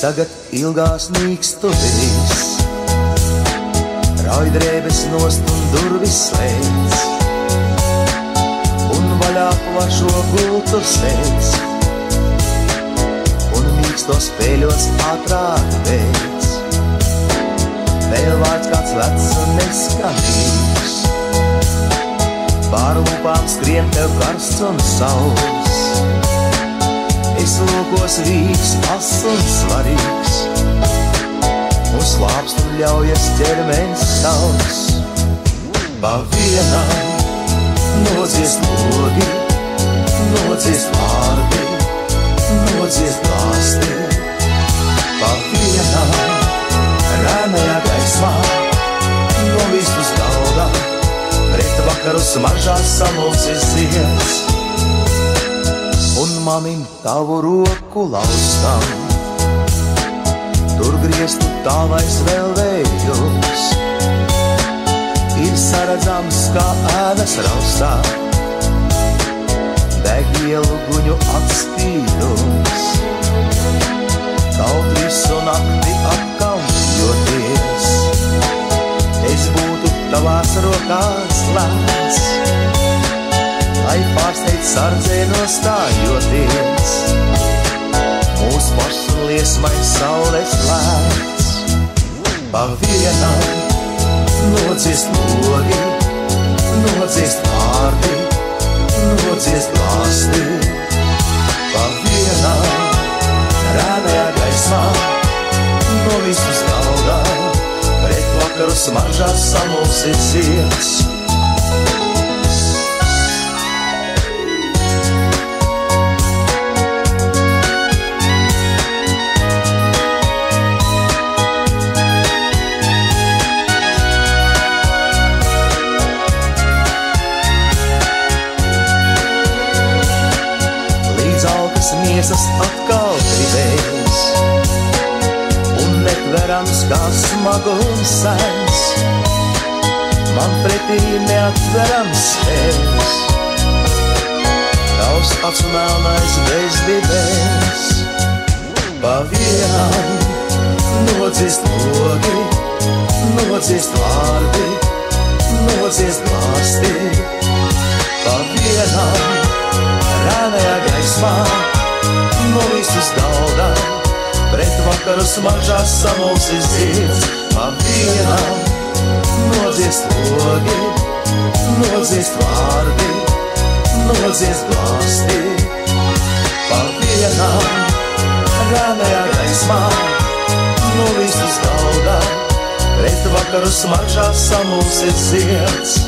tagad ilgās nīkstuvīs, rauj drēbes nost un durvis slēdz, un vaļā plašo gultu sēdz, un mīkstos peļos ātrāk beidz. Vēl vārds kāds vecs un neskanīgs, pār lūpām skrien tev karsts un sauls. Es lūkos vīgs, ass un svarīgs, un slāpst un ļaujas ķermenis savs. Pa vienam nodziest logi, nodziest vārdi, nodziest glāsti. Pa vienam rēnajā gaismā, novīst uz galda, pret vakaru smaržās samulsis zieds. Un mamim tavu roku laustam, tur griestu tālais vēl vējums, ir saredzams kā ēnas raustā, degvielu guņu atspīdums. Kaut visu nakti apkaunjoties, es būtu tavās rokās lēns, lai pārsteidz sardzē nostājoties, mūs pašu liesmais saules lēns. Pa vienam nodziest logi, nodziest vārdi, nodziest glāsti. Pa vienam rēnajā gaismā, novīst uz galda, pret vakaru smaržās samulsis zieds. Miesas atkal tribēs, un netverams kā smagums sens, man pretī neatverams spēles, tavs acu melnais bezdibēs. Pa vienam nodziest logi, nodziest vārdi, nodziest glāsti. Pa vienam rēnajā gaismā, novīst uz galda, pret vakaru smaržās samulsis zieds. Pa vienam nodziest logi, nodziest vārdi, nodziest glāsti. Pa vienam rēnajā gaismā, novīst uz galda, pret vakaru smaržās samulsis zieds.